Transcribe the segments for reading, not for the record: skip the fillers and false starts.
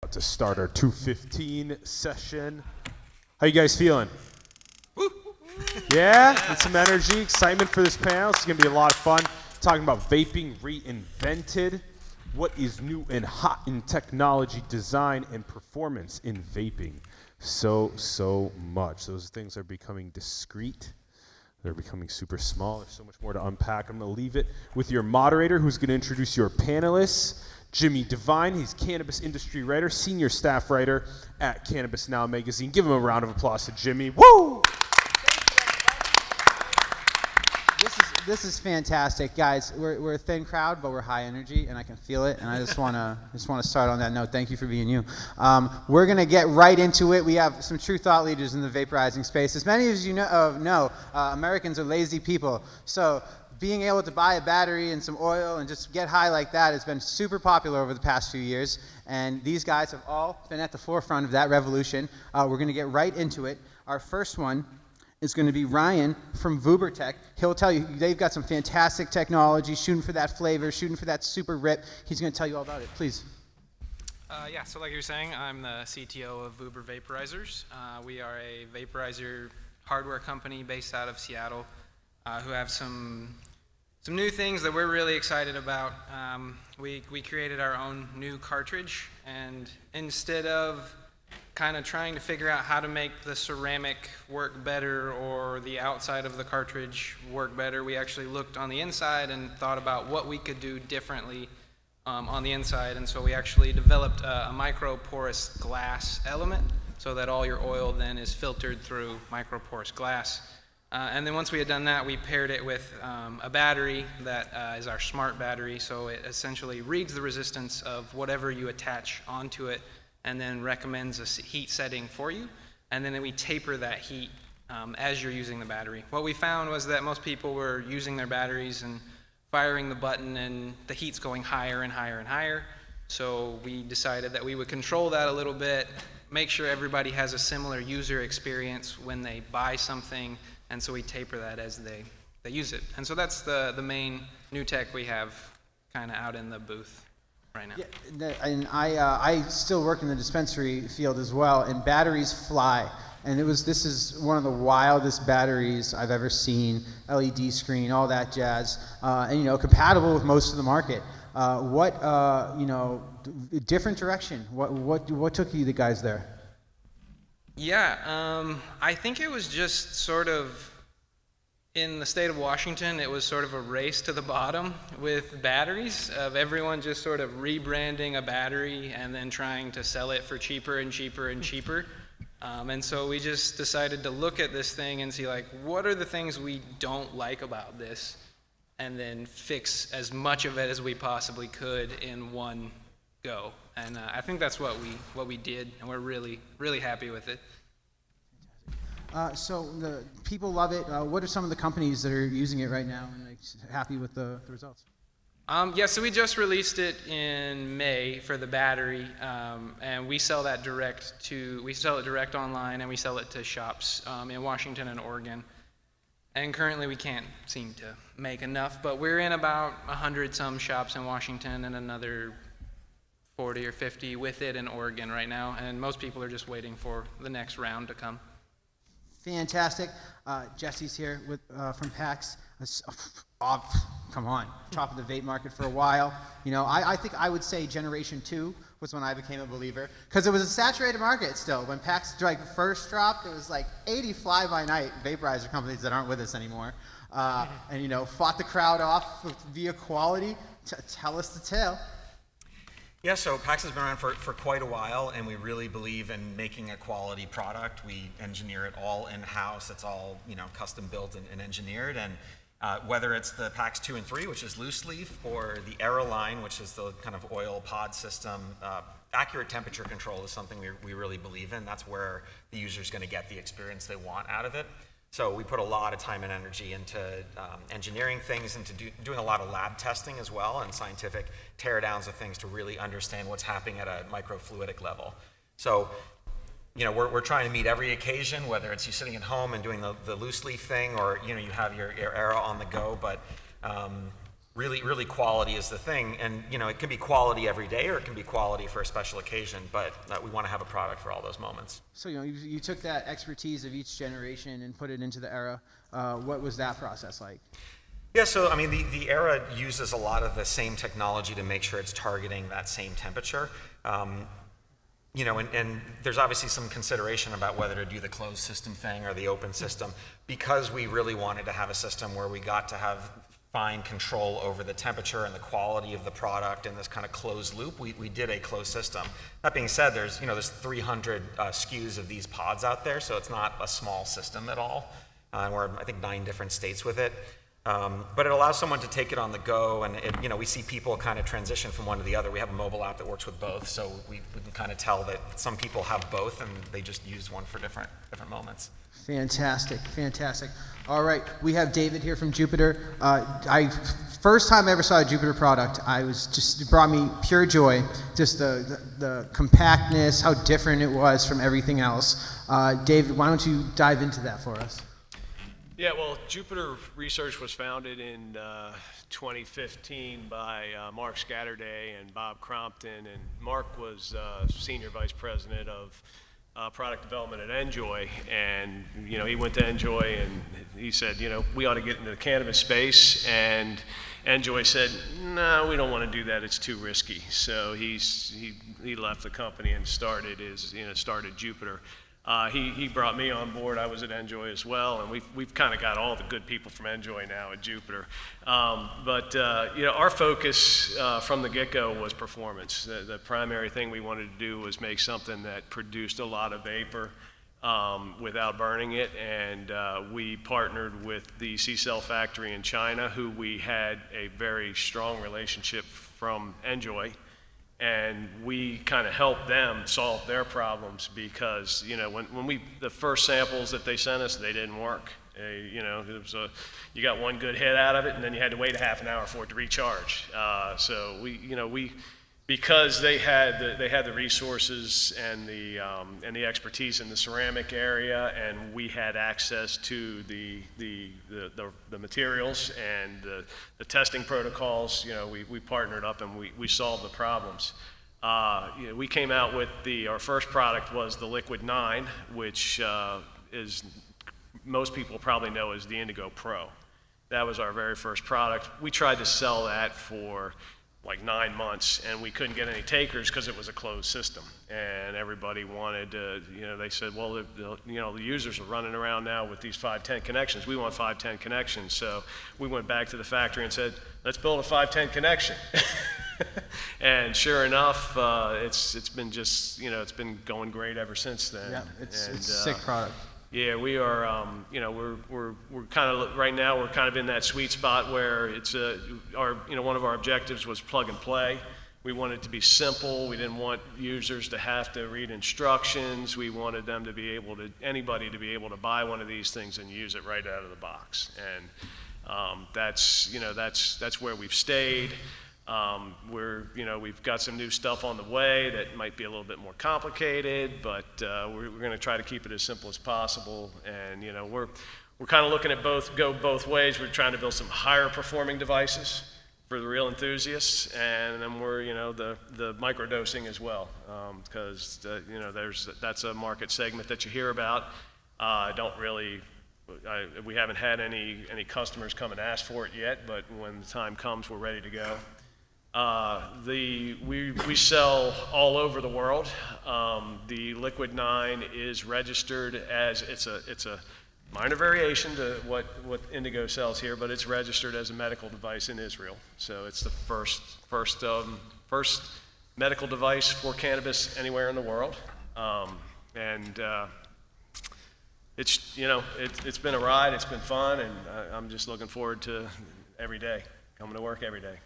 About to start our 2:15 session. How you guys feeling? Woo. Yeah? With some energy, excitement for this panel. It's going to be a lot of fun. Talking about Vaping Reinvented. What is new and hot in technology, design, and performance in vaping? So much. Those things are becoming discrete. They're becoming super small. There's so much more to unpack. I'm going to leave it with your moderator, who's going to introduce your panelists. Jimmy Devine, he's cannabis industry writer, senior staff writer at Cannabis Now magazine. Give him a round of applause to Jimmy. Woo! This is fantastic, guys. We're a thin crowd, but we're high energy, and I can feel it. And I just wanna start on that note. Thank you for being you. We're gonna get right into it. We have some true thought leaders in the vaporizing space. As many as you know, Americans are lazy people. So being able to buy a battery and some oil and just get high like that has been super popular over the past few years. And these guys have all been at the forefront of that revolution. We're gonna get right into it. Our first one is going to be Ryan from Vaporizer. He'll tell you, they've got some fantastic technology, shooting for that flavor, shooting for that super rip. He's going to tell you all about it. Please. Yeah, so like you were saying, I'm the CTO of Uber Vaporizers. We are a vaporizer hardware company based out of Seattle who have some new things that we're really excited about. We created our own new cartridge, and instead of kind of trying to figure out how to make the ceramic work better or the outside of the cartridge work better, we actually looked on the inside and thought about what we could do differently on the inside. And so we actually developed a micro-porous glass element so that all your oil then is filtered through micro-porous glass. And then once we had done that, we paired it with a battery that is our smart battery. So it essentially reads the resistance of whatever you attach onto it, and then recommends a heat setting for you, and then we taper that heat as you're using the battery. What we found was that most people were using their batteries and firing the button, and the heat's going higher and higher and higher. So we decided that we would control that a little bit, make sure everybody has a similar user experience when they buy something, and so we taper that as they use it. And so that's the main new tech we have kind of out in the booth right now. Yeah, and I still work in the dispensary field as well, and batteries fly. And this is one of the wildest batteries I've ever seen. LED screen, all that jazz, and compatible with most of the market. Different direction. What took you guys there? Yeah, I think it was just sort of, in the state of Washington, it was sort of a race to the bottom with batteries, of everyone just sort of rebranding a battery and then trying to sell it for cheaper and cheaper and cheaper. And so we just decided to look at this thing and see, like, what are the things we don't like about this, and then fix as much of it as we possibly could in one go. And I think that's what we did, and we're really, really happy with it. So the people love it. What are some of the companies that are using it right now and happy with the results? Yeah, so we just released it in May for the battery, and we sell that direct online, and we sell it to shops in Washington and Oregon. And currently we can't seem to make enough, but we're in about 100 some shops in Washington and another 40 or 50 with it in Oregon right now, and most people are just waiting for the next round to come. Fantastic. Jesse's here from PAX. Come on, top of the vape market for a while. I think I would say Generation 2 was when I became a believer, because it was a saturated market still. When PAX first dropped, it was like 80 fly-by-night vaporizer companies that aren't with us anymore, and fought the crowd off via quality. Tell us the tale. Yeah, so PAX has been around for quite a while, and we really believe in making a quality product. We engineer it all in-house. It's all custom built and engineered. And whether it's the PAX 2 and 3, which is loose leaf, or the Era line, which is the kind of oil pod system, accurate temperature control is something we really believe in. That's where the user's going to get the experience they want out of it. So we put a lot of time and energy into engineering things, and to doing a lot of lab testing as well, and scientific teardowns of things to really understand what's happening at a microfluidic level. So, we're trying to meet every occasion, whether it's you sitting at home and doing the loose leaf thing, or you have your Era on the go. But really quality is the thing. And it can be quality every day, or it can be quality for a special occasion, but we want to have a product for all those moments. So you took that expertise of each generation and put it into the Era. What was that process like? Yeah, so I mean, the Era uses a lot of the same technology to make sure it's targeting that same temperature. And there's obviously some consideration about whether to do the closed system thing or the open system, because we really wanted to have a system where we got to have fine control over the temperature and the quality of the product in this kind of closed loop. We did a closed system. That being said, there's 300 SKUs of these pods out there, so it's not a small system at all. And we're I think 9 different states with it. But it allows someone to take it on the go, and we see people kind of transition from one to the other. We have a mobile app that works with both, so we can kind of tell that some people have both, and they just use one for different moments. Fantastic. All right, we have David here from Jupiter. First time I ever saw a Jupiter product, it brought me pure joy. Just the compactness, how different it was from everything else. David, why don't you dive into that for us? Yeah, well, Jupiter Research was founded in 2015 by Mark Scatterday and Bob Crompton, and Mark was Senior Vice President of Product Development at Enjoy, and he went to Enjoy and he said, we ought to get into the cannabis space, and Enjoy said, no, we don't want to do that, it's too risky. So he left the company and started Jupiter. He brought me on board. I was at Enjoy as well, and we've kind of got all the good people from Enjoy now at Jupiter. But our focus from the get-go was performance. The primary thing we wanted to do was make something that produced a lot of vapor without burning it, and we partnered with the C-Cell factory in China, who we had a very strong relationship from Enjoy. And we kind of helped them solve their problems, because when the first samples that they sent us, they didn't work. You got one good hit out of it, and then you had to wait a half an hour for it to recharge. So because they had the resources and the expertise in the ceramic area, and we had access to the materials and the testing protocols, we partnered up and we solved the problems. We came out with our first product was the Liquid 9, which is most people probably know as the Indigo Pro. That was our very first product. We tried to sell that for like 9 months, and we couldn't get any takers because it was a closed system, and everybody wanted to, they said, well, the users are running around now with these 510 connections. We want 510 connections. So we went back to the factory and said, let's build a 510 connection. And sure enough, it's been just, it's been going great ever since then. Yeah, it's a sick product. Yeah, we are. We're kind of right now. We're kind of in that sweet spot where it's one of our objectives was plug and play. We wanted it to be simple. We didn't want users to have to read instructions. We wanted them to be anybody to be able to buy one of these things and use it right out of the box. And that's where we've stayed. We've got some new stuff on the way that might be a little bit more complicated, but we're going to try to keep it as simple as possible. And we're kind of looking at go both ways. We're trying to build some higher performing devices for the real enthusiasts, and then we're the microdosing as well, because that's a market segment that you hear about. We haven't had any customers come and ask for it yet, but when the time comes, we're ready to go. We sell all over the world. The Liquid 9 is registered as it's a minor variation to what Indigo sells here, but it's registered as a medical device in Israel. So it's the first medical device for cannabis anywhere in the world. It's been a ride. It's been fun, and I'm just looking forward to every day, coming to work every day.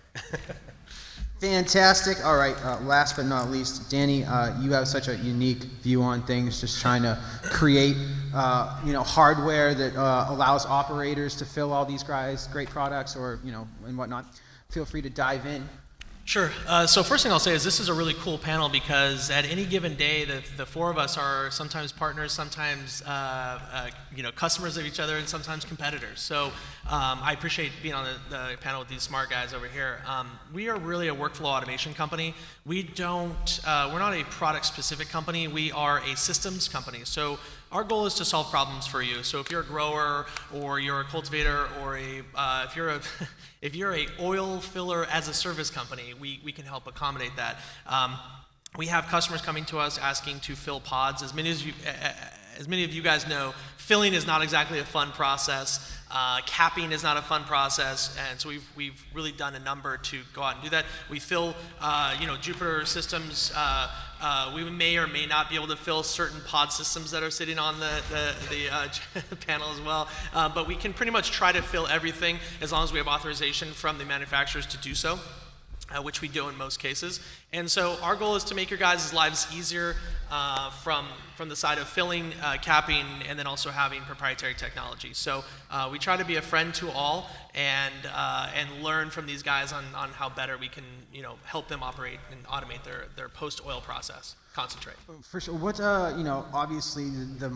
Fantastic. All right, last but not least, Danny, you have such a unique view on things, just trying to create hardware that allows operators to fill all these guys great products, or and whatnot. Feel free to dive in. Sure. So first thing I'll say is this is a really cool panel because at any given day, the four of us are sometimes partners, sometimes customers of each other, and sometimes competitors. So I appreciate being on the panel with these smart guys over here. We are really a workflow automation company. We're not a product-specific company. We are a systems company. So our goal is to solve problems for you. So if you're a grower or you're a cultivator or if you're a oil filler as a service company, we can help accommodate that. We have customers coming to us asking to fill pods. As many of you guys know, filling is not exactly a fun process. Capping is not a fun process, and so we've really done a number to go out and do that. We fill, Jupiter systems. We may or may not be able to fill certain pod systems that are sitting on the panel as well, but we can pretty much try to fill everything as long as we have authorization from the manufacturers to do so. Which we do in most cases. And so our goal is to make your guys' lives easier from the side of filling, capping, and then also having proprietary technology. So we try to be a friend to all and learn from these guys on how better we can help them operate and automate their post-oil process. Concentrate. For sure. What obviously the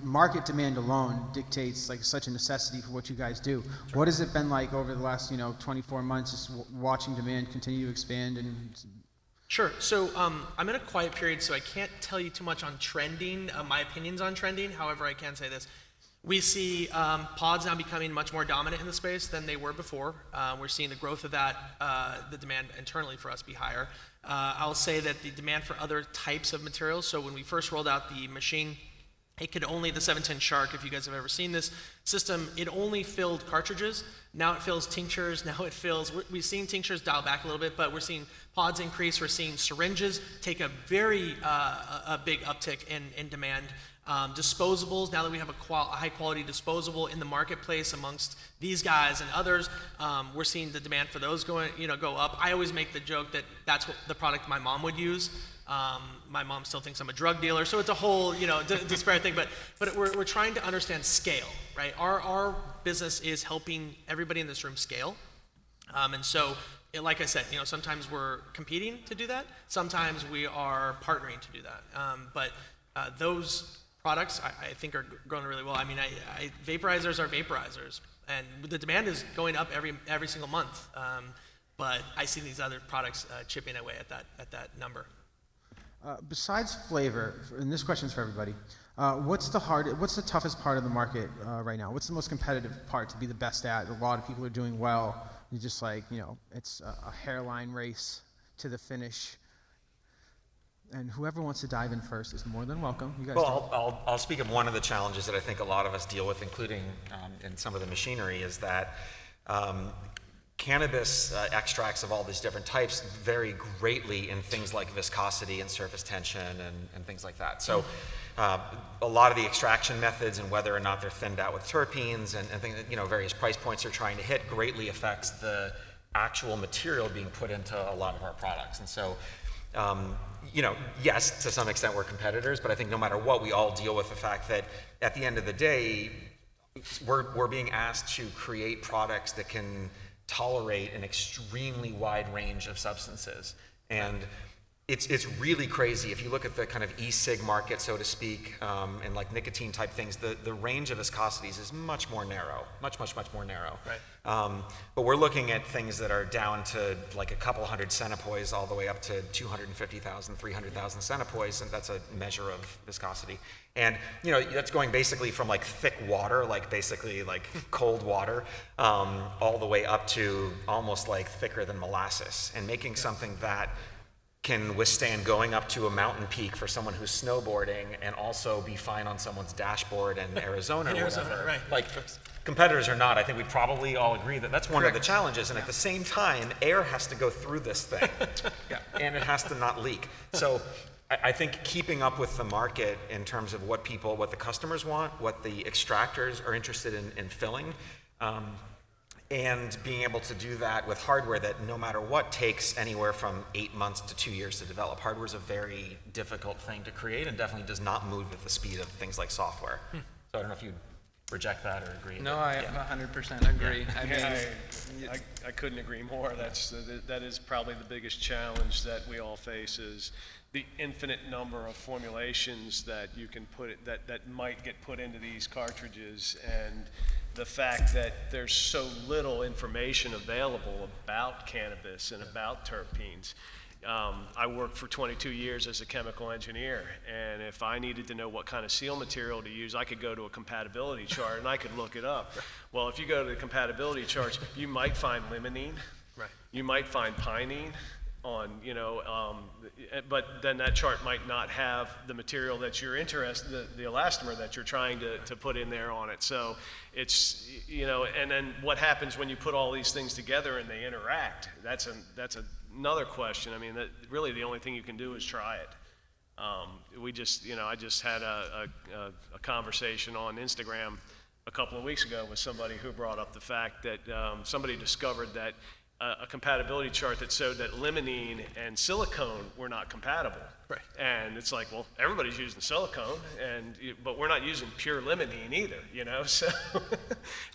market demand alone dictates like such a necessity for what you guys do. Sure. What has it been like over the last 24 months, just watching demand continue to expand and? Sure. So I'm in a quiet period, so I can't tell you too much on trending. My opinions on trending. However, I can say this. We see pods now becoming much more dominant in the space than they were before. We're seeing the growth of that, the demand internally for us be higher. I'll say that the demand for other types of materials, so when we first rolled out the machine, it could only, the 710 Shark, if you guys have ever seen this system, it only filled cartridges. Now it fills tinctures, we've seen tinctures dial back a little bit, but we're seeing pods increase, we're seeing syringes take a very a big uptick in demand. Disposables, now that we have a high quality disposable in the marketplace amongst these guys and others, we're seeing the demand for those go up. I always make the joke that that's what the product my mom would use. My mom still thinks I'm a drug dealer, so it's a whole disparate thing. But we're trying to understand scale, right? Our business is helping everybody in this room scale, and so. Like I said, sometimes we're competing to do that. Sometimes we are partnering to do that. But those products, I think, are growing really well. I mean, vaporizers are vaporizers, and the demand is going up every single month. But I see these other products chipping away at that number. Besides flavor, and this question's for everybody, what's the toughest part of the market right now? What's the most competitive part to be the best at? A lot of people are doing well. You're just like, it's a hairline race to the finish. And whoever wants to dive in first is more than welcome. You guys. Well, I'll speak of one of the challenges that I think a lot of us deal with, including in some of the machinery, is that cannabis extracts of all these different types vary greatly in things like viscosity and surface tension and things like that. So a lot of the extraction methods and whether or not they're thinned out with terpenes and things, various price points they're trying to hit greatly affects the actual material being put into a lot of our products. And so yes, to some extent we're competitors, but I think no matter what, we all deal with the fact that at the end of the day, we're being asked to create products that can tolerate an extremely wide range of substances. And it's really crazy. If you look at the kind of e-cig market, so to speak, and like nicotine type things, the range of viscosities is much more narrow, much more narrow. Right. But we're looking at things that are down to like a couple hundred centipoise all the way up to 250,000, 300,000 centipoise, and that's a measure of viscosity. And that's going basically from like thick water, like basically like cold water, all the way up to almost like thicker than molasses, and making something that can withstand going up to a mountain peak for someone who's snowboarding and also be fine on someone's dashboard in Arizona or whatever. Right. Like, competitors or not, I think we probably all agree that that's one of the challenges. And at the same time, air has to go through this thing. And it has to not leak. So I think keeping up with the market in terms of what the customers want, what the extractors are interested in filling, and being able to do that with hardware that no matter what takes anywhere from 8 months to 2 years to develop. Hardware is a very difficult thing to create and definitely does not move at the speed of things like software. So I don't know if you reject that or agree? No, But, I yeah. 100% agree. I mean, I couldn't agree more. That is probably the biggest challenge that we all face is the infinite number of formulations that you can that might get put into these cartridges, and the fact that there's so little information available about cannabis and about terpenes. I worked for 22 years as a chemical engineer, and if I needed to know what kind of seal material to use, I could go to a compatibility chart and I could look it up. Well, if you go to the compatibility charts, you might find limonene, Right. you might find pinene on, but then that chart might not have the material that you're interested, the elastomer that you're trying to put in there on it. So it's, and then what happens when you put all these things together and they interact? That's another question. I mean, really the only thing you can do is try it. I just had a conversation on Instagram a couple of weeks ago with somebody who brought up the fact that somebody discovered that a compatibility chart that showed that limonene and silicone were not compatible. Right. And it's like, well, everybody's using silicone, but we're not using pure limonene either, So,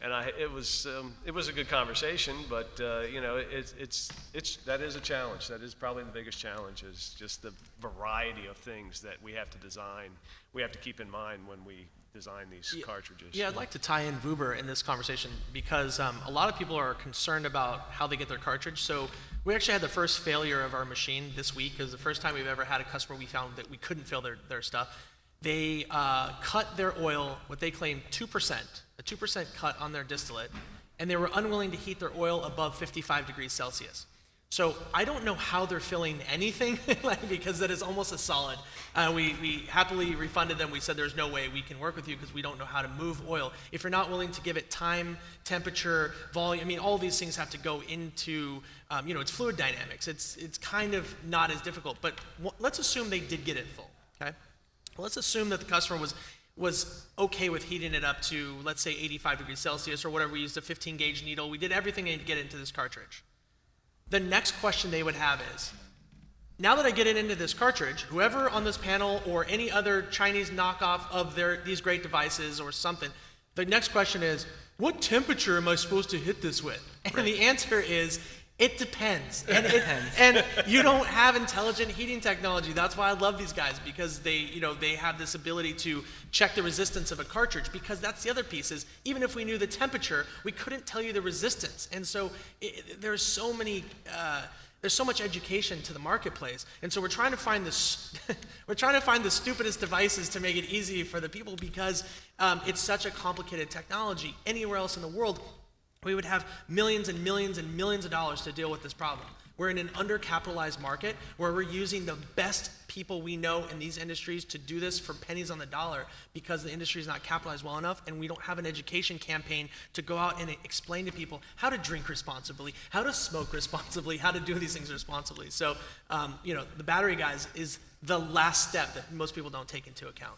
and it was a good conversation, but that is a challenge. That is probably the biggest challenge, is just the variety of things that we have to design. We have to keep in mind when we design these cartridges. Yeah, I'd like to tie in Vuber in this conversation because a lot of people are concerned about how they get their cartridge. So we actually had the first failure of our machine this week. It was the first time we've ever had a customer we found that we couldn't fill their stuff. They cut their oil, what they claimed 2%, a 2% cut on their distillate, and they were unwilling to heat their oil above 55 degrees Celsius. So I don't know how they're filling anything, because that is almost a solid. We happily refunded them. We said there's no way we can work with you because we don't know how to move oil. If you're not willing to give it time, temperature, volume, I mean, all these things have to go into, it's fluid dynamics. It's kind of not as difficult. But let's assume they did get it full, okay? Let's assume that the customer was okay with heating it up to, let's say, 85 degrees Celsius or whatever. We used a 15 gauge needle. We did everything to get it into this cartridge. The next question they would have is, now that I get it into this cartridge, whoever on this panel or any other Chinese knockoff of these great devices or something, the next question is, what temperature am I supposed to hit this with? And the answer is, it depends. And you don't have intelligent heating technology. That's why I love these guys, because they have this ability to check the resistance of a cartridge, because that's the other piece is, even if we knew the temperature, we couldn't tell you the resistance. And so there's so much education to the marketplace. And so we're trying to find the stupidest devices to make it easy for the people, because it's such a complicated technology. Anywhere else in the world, we would have millions and millions and millions of dollars to deal with this problem. We're in an undercapitalized market where we're using the best people we know in these industries to do this for pennies on the dollar, because the industry is not capitalized well enough, and we don't have an education campaign to go out and explain to people how to drink responsibly, how to smoke responsibly, how to do these things responsibly. So, the battery guys is the last step that most people don't take into account.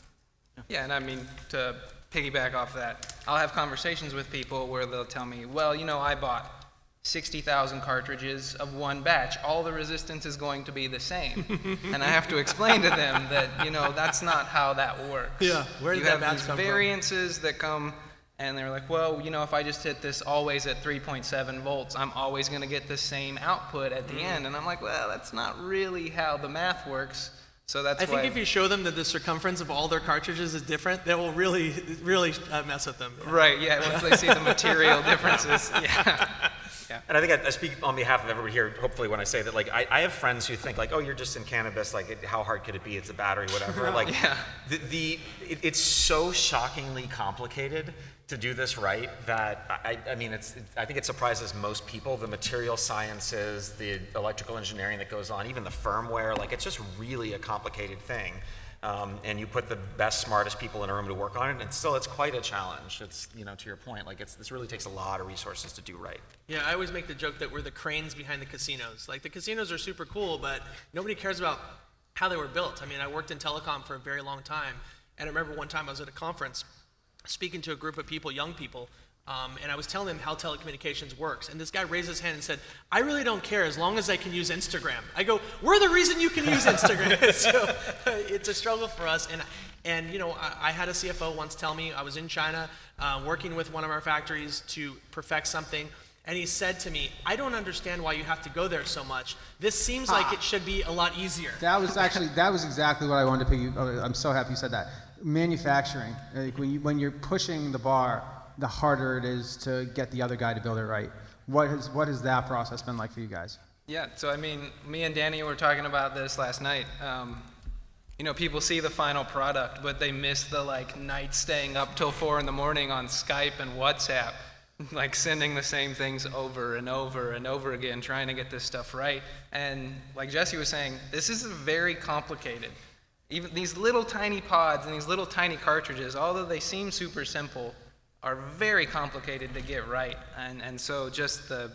yeah, and I mean, to piggyback off that, I'll have conversations with people where they'll tell me, well, I bought 60,000 cartridges of one batch. All the resistance is going to be the same. And I have to explain to them that, that's not how that works. Yeah, where did that batch these come from? variances that come, and they're like, well, if I just hit this always at 3.7 volts, I'm always going to get the same output at the end. And I'm like, well, that's not really how the math works. So that's I think if you show them that the circumference of all their cartridges is different, that will really, really mess with them. Right, yeah, once they see the material differences, yeah. Yeah. And I think I speak on behalf of everybody here, hopefully, when I say that, I have friends who think, oh, you're just in cannabis, how hard could it be? It's a battery, whatever. Yeah. It's so shockingly complicated to do this right that, I think it surprises most people, the material sciences, the electrical engineering that goes on, even the firmware, it's just really a complicated thing. And you put the best, smartest people in a room to work on it, and still it's quite a challenge. It's, to your point, this really takes a lot of resources to do right. Yeah, I always make the joke that we're the cranes behind the casinos. The casinos are super cool, but nobody cares about how they were built. I worked in telecom for a very long time, and I remember one time I was at a conference speaking to a group of people, young people, And I was telling him how telecommunications works. And this guy raised his hand and said, I really don't care as long as I can use Instagram. I go, we're the reason you can use Instagram. So it's a struggle for us. And you know, I had a CFO once tell me, I was in China working with one of our factories to perfect something. And he said to me, I don't understand why you have to go there so much. This seems like it should be a lot easier. That was exactly what I wanted to pick you. Oh, I'm so happy you said that. Manufacturing, like when you're pushing the bar, the harder it is to get the other guy to build it right. What has that process been like for you guys? Yeah, so I mean, me and Danny were talking about this last night. You know, people see the final product, but they miss the like night staying up till 4 a.m. on Skype and WhatsApp, like sending the same things over and over and over again, trying to get this stuff right. And like Jesse was saying, this is very complicated. Even these little tiny pods and these little tiny cartridges, although they seem super simple, are very complicated to get right. And so just the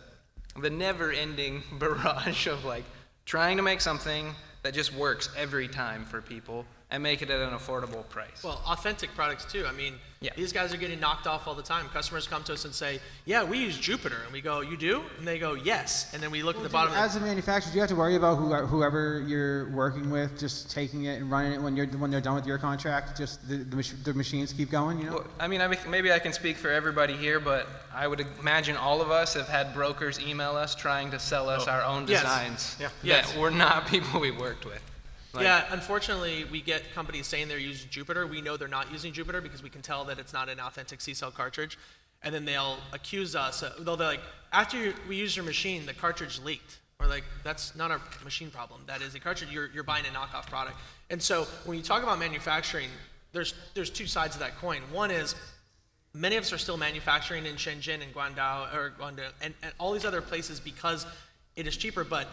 never-ending barrage of like trying to make something that just works every time for people and make it at an affordable price. Well, authentic products too. I mean, Yeah. these guys are getting knocked off all the time. Customers come to us and say, yeah, we use Jupiter. And we go, you do? And they go, yes. And then we look at the bottom. As a manufacturer, do you have to worry about whoever you're working with just taking it and running it when they're done with your contract? Just the machines keep going, you know? Well, I mean, maybe I can speak for everybody here, but I would imagine all of us have had brokers email us trying to sell us our own Yes. designs Yeah. that Yes. were not people we worked with. Like- Yeah, unfortunately, we get companies saying they're using Jupiter. We know they're not using Jupiter because we can tell that it's not an authentic C-cell cartridge. And then they'll accuse us. They're like, after we used your machine, the cartridge leaked. We're like, that's not a machine problem. That is a cartridge. You're buying a knockoff product. And so when you talk about manufacturing, there's two sides of that coin. One is many of us are still manufacturing in Shenzhen and Guangdong and all these other places because it is cheaper, but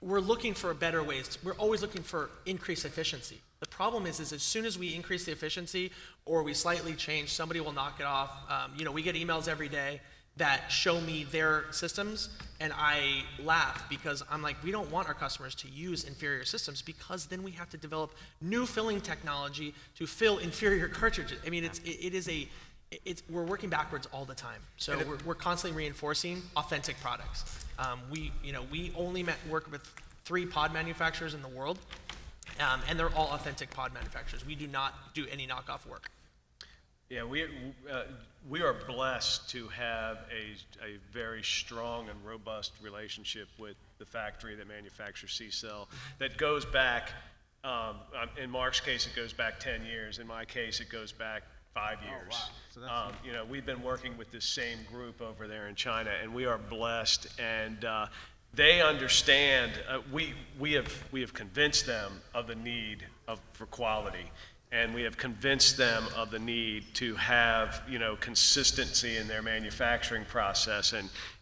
we're looking for better ways. We're always looking for increased efficiency. The problem is as soon as we increase the efficiency or we slightly change, somebody will knock it off. You know, we get emails every day that show me their systems, and I laugh because I'm like, we don't want our customers to use inferior systems because then we have to develop new filling technology to fill inferior cartridges. I mean, we're working backwards all the time. So we're constantly reinforcing authentic products. We only work with 3 pod manufacturers in the world, and they're all authentic pod manufacturers. We do not do any knockoff work. Yeah, we are blessed to have a very strong and robust relationship with the factory that manufactures C-Cell that goes back, in Mark's case, it goes back 10 years. In my case, it goes back 5 years. wow. So that's You know, we've been working with this same group over there in China, and we are blessed. And they understand. We have convinced them of the need for quality, and we have convinced them of the need to have consistency in their manufacturing process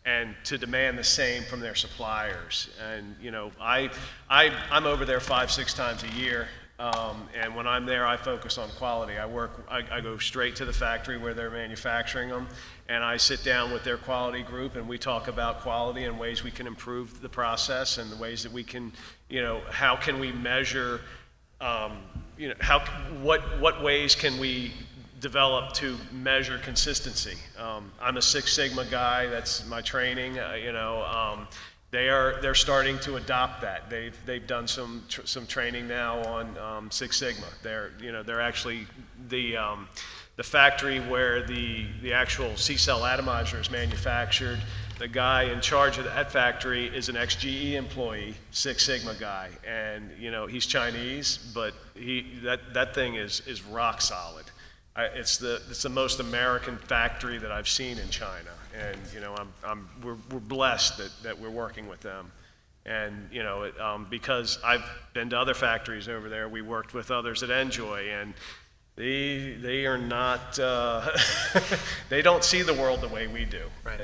and to demand the same from their suppliers. And I'm over there 5-6 times a year. And when I'm there, I focus on quality. I go straight to the factory where they're manufacturing them, and I sit down with their quality group, and we talk about quality and ways we can improve the process and the ways that we can, how can we measure, what ways can we develop to measure consistency. I'm a Six Sigma guy. That's my training. They're starting to adopt that. They've done some training now on Six Sigma. They're actually the factory where the actual C-cell atomizer is manufactured. The guy in charge of that factory is an ex-GE employee, Six Sigma guy, and he's Chinese, but that thing is rock solid. It's the most American factory that I've seen in China, and we're blessed that we're working with them, and because I've been to other factories over there. We worked with others at Enjoy, and they are not they don't see the world the way we do. Right.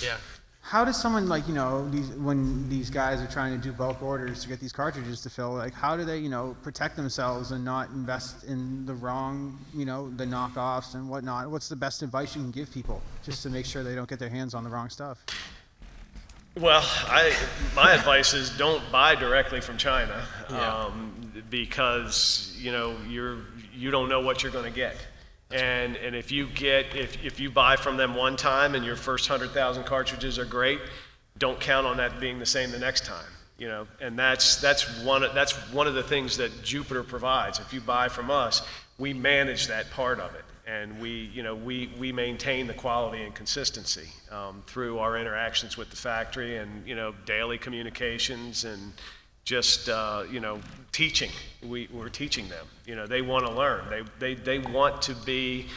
Yeah. How does someone when these guys are trying to do bulk orders to get these cartridges to fill, how do they, protect themselves and not invest in the wrong, the knockoffs and whatnot? What's the best advice you can give people just to make sure they don't get their hands on the wrong stuff? Well, my advice is don't buy directly from China, because you don't know what you're going to get. And if you buy from them one time and your first 100,000 cartridges are great, don't count on that being the same the next time. You know, and that's one of the things that Jupiter provides. If you buy from us, we manage that part of it, and we maintain the quality and consistency through our interactions with the factory, and daily communications, and just teaching. We're teaching them. They want to learn. They want to be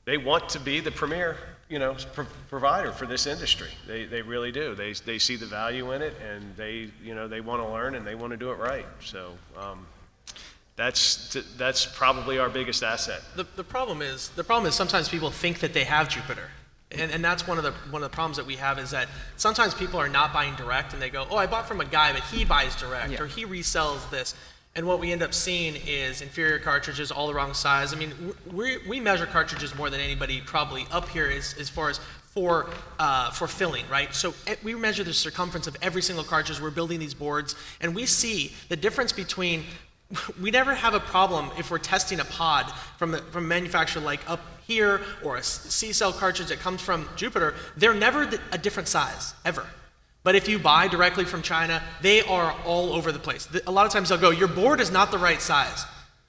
the premier provider for this industry. They really do. They see the value in it, and they want to learn, and they want to do it right. So that's probably our biggest asset. The problem is sometimes people think that they have Jupiter. And that's one of the problems that we have, is that sometimes people are not buying direct, and they go, oh, I bought from a guy, but he buys direct, or he resells this. And what we end up seeing is inferior cartridges, all the wrong size. I mean, we measure cartridges more than anybody probably up here as far as for filling, right? So we measure the circumference of every single cartridge. We're building these boards, and we see the difference between. We never have a problem if we're testing a pod from a manufacturer like up here, or a C-cell cartridge that comes from Jupiter. They're never a different size, ever. But if you buy directly from China, they are all over the place. A lot of times they'll go, your board is not the right size.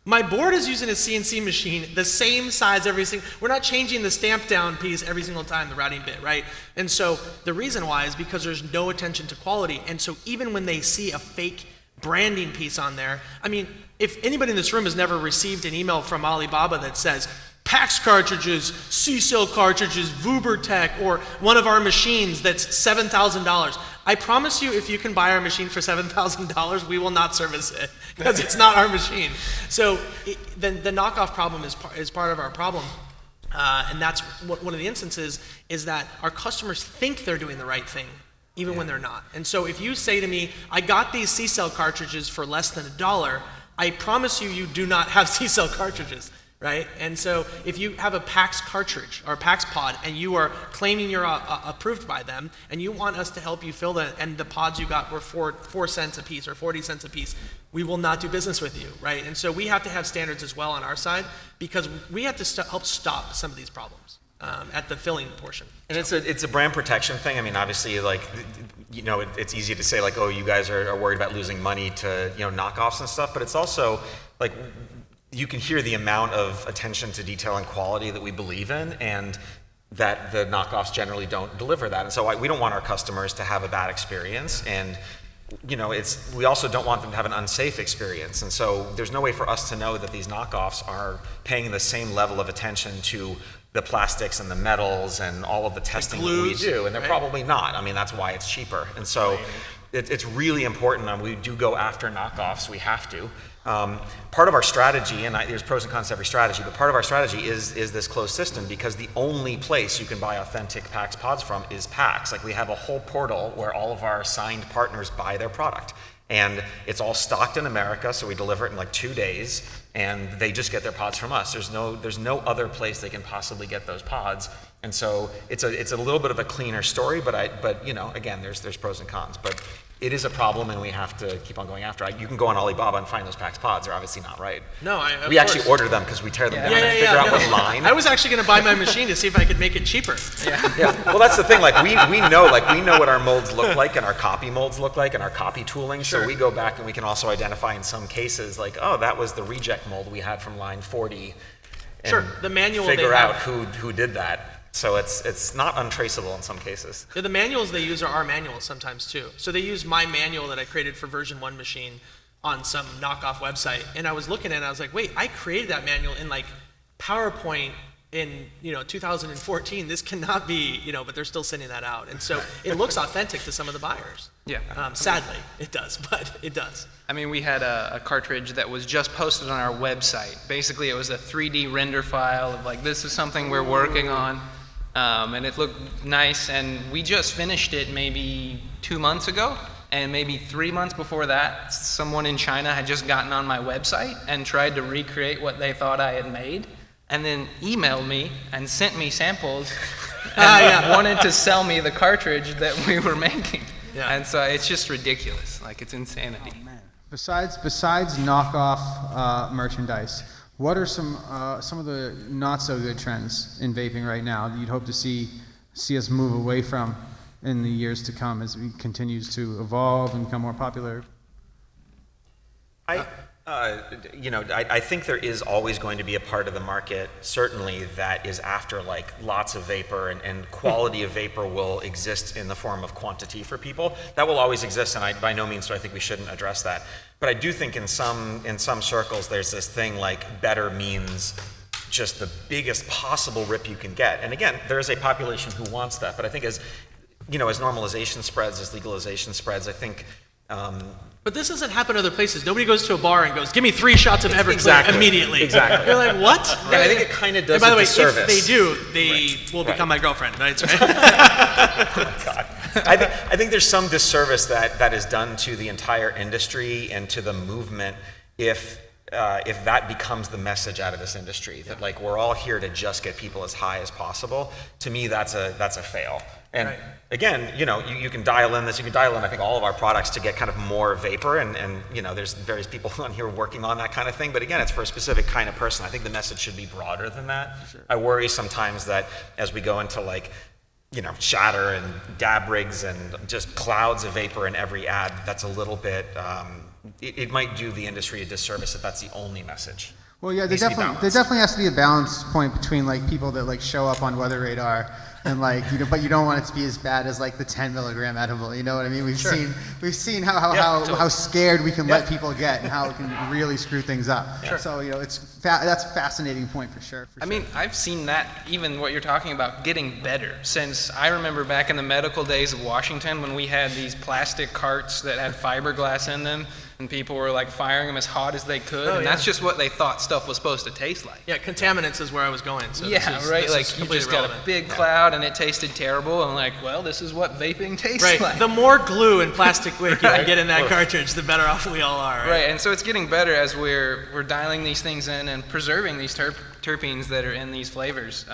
My board is using a CNC machine, the same size every single, we're not changing the stamp down piece every single time, the routing bit, right? And so the reason why is because there's no attention to quality. And so even when they see a fake branding piece on there, I mean, if anybody in this room has never received an email from Alibaba that says, PAX cartridges, C-cell cartridges, VuberTech, or one of our machines that's $7,000. I promise you, if you can buy our machine for $7,000, we will not service it, because it's not our machine. So the knockoff problem is part of our problem. And that's one of the instances, is that our customers think they're doing the right thing, even when they're not. And so if you say to me, I got these C-cell cartridges for less than $1, I promise you do not have C-cell cartridges, right? And so if you have a PAX cartridge or a PAX pod, and you are claiming you're approved by them, and you want us to help you fill that, and the pods you got were 4 cents a piece or 40 cents a piece, we will not do business with you, right? And so we have to have standards as well on our side, because we have to help stop some of these problems at the filling portion. And it's a brand protection thing. I mean, obviously, like, it's easy to say, like, oh, you guys are worried about losing money to knockoffs and stuff, but it's also like, you can hear the amount of attention to detail and quality that we believe in, and that the knockoffs generally don't deliver that. And so we don't want our customers to have a bad experience, and we also don't want them to have an unsafe experience. And so there's no way for us to know that these knockoffs are paying the same level of attention to the plastics and the metals and all of the testing that we do, and they're probably not. I mean, that's why it's cheaper. And so it's really important, and we do go after knockoffs. We have to. Part of our strategy, and there's pros and cons to every strategy, but part of our strategy is this closed system, because the only place you can buy authentic PAX pods from is PAX. Like, we have a whole portal where all of our signed partners buy their product, and it's all stocked in America, so we deliver it in like 2 days, and they just get their pods from us. There's no other place they can possibly get those pods. And so it's a little bit of a cleaner story, but again, there's pros and cons. But it is a problem, and we have to keep on going after it. You can go on Alibaba and find those PAX pods. They're obviously not right. No, we actually order them because we tear them down and figure out what line. I was actually going to buy my machine to see if I could make it cheaper. Yeah. Well, that's the thing. Like, we know what our molds look like, and our copy molds look like, and our copy tooling. Sure. So we go back, and we can also identify in some cases, like, oh, that was the reject mold we had from line 40. Sure. The manual. Figure out who did that. So it's not untraceable in some cases. The manuals they use are our manuals sometimes too. So they use my manual that I created for version 1 machine on some knockoff website. And I was looking at it, and I was like, wait, I created that manual in like PowerPoint in 2014. This cannot be, but they're still sending that out. And so it looks authentic to some of the buyers. Yeah. Sadly, it does, but it does. I mean, we had a cartridge that was just posted on our website. Basically, it was a 3D render file of like, this is something we're working on. And it looked nice, and we just finished it maybe 2 months ago, and maybe 3 months before that, someone in China had just gotten on my website and tried to recreate what they thought I had made, and then emailed me and sent me samples and wanted to sell me the cartridge that we were making. Yeah. And so it's just ridiculous. Like, it's insanity. Oh, man. Besides knockoff merchandise, What are some of the not so good trends in vaping right now that you'd hope to see us move away from in the years to come as it continues to evolve and become more popular? I think there is always going to be a part of the market, certainly, that is after like lots of vapor, and quality of vapor will exist in the form of quantity for people. That will always exist, and by no means do I think we shouldn't address that. But I do think in some circles there's this thing like better means just the biggest possible rip you can get. And again, there is a population who wants that. But I think as normalization spreads, as legalization spreads, I think. But this doesn't happen other places. Nobody goes to a bar and goes, "Give me 3 shots of Everclear Exactly. Immediately." Exactly. You're like, what? And I think it kind of does And by the a way, disservice. if they do, they Right. will become my girlfriend. Right? Oh my God. I think there's some disservice that is done to the entire industry and to the movement if that becomes the message out of this industry, that like we're all here to just get people as high as possible. To me, that's a fail. And Right. again, you can dial in this, you can dial in, I think, all of our products to get kind of more vapor, and there's various people on here working on that kind of thing. But again, it's for a specific kind of person. I think the message should be broader than that. Sure. I worry sometimes that as we go into like, shatter and dab rigs and just clouds of vapor in every ad, that's a little bit, it might do the industry a disservice if that's the only message. Well, yeah, there Needs to be definitely balanced. has to be a balance point between like people that like show up on Weather Radar and like but you don't want it to be as bad as like the 10 milligram edible. You know what I mean? We've seen how scared we can let people get and how it can really screw things up. Sure. So that's a fascinating point for sure. I mean, I've seen that, even what you're talking about, getting better. Since I remember back in the medical days of Washington when we had these plastic carts that had fiberglass in them, and people were like firing them as hot as they could, and that's just what they thought stuff was supposed to taste like. Yeah, contaminants is where I was going. So This is you just got a big cloud and it tasted terrible, and like, well, this is what vaping tastes like. The more glue and plastic wick you can get in that cartridge, the better off we all are. Right, and so it's getting better as we're dialing these things in and preserving these terpenes that are in these flavors.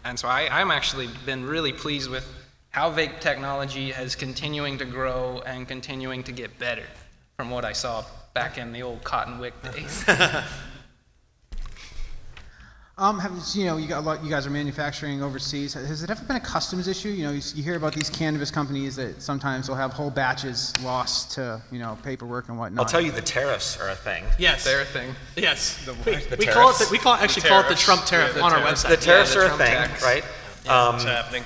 And so I'm actually been really pleased with how vape technology is continuing to grow and continuing to get better from what I saw back in the old cotton wick days. You guys are manufacturing overseas. Has it ever been a customs issue? You hear about these cannabis companies that sometimes will have whole batches lost to paperwork and whatnot. I'll tell you, the tariffs are a thing. Yes. They're a thing. Yes. The call it tariffs. we call it the Trump tariff on our website. The tariffs the are a Trump thing, tax. right? It's happening.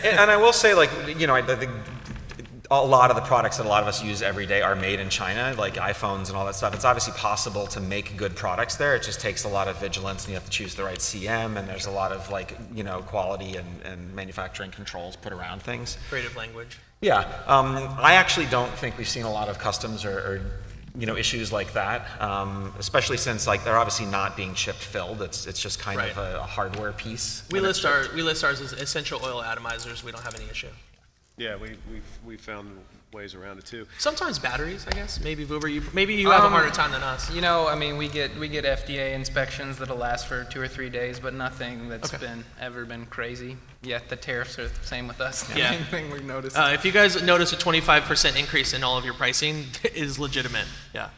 And I will say, like, I think a lot of the products that a lot of us use every day are made in China, like iPhones and all that stuff. It's obviously possible to make good products there. It just takes a lot of vigilance, and you have to choose the right CM, and there's a lot of quality and manufacturing controls put around things. Creative language. Yeah, I actually don't think we've seen a lot of customs or issues like that, especially since like they're obviously not being shipped filled. It's just kind of a hardware piece. We list ours as essential oil atomizers. We don't have any issue. Yeah, we found ways around it too. Sometimes batteries, I guess. Maybe Vuber, you have a harder time than us. I mean, we get FDA inspections that'll last for 2 or 3 days, but nothing that's ever been crazy. Yet the tariffs are the same with us. The main thing we've noticed. If you guys notice a 25% increase in all of your pricing, it is legitimate. Yeah.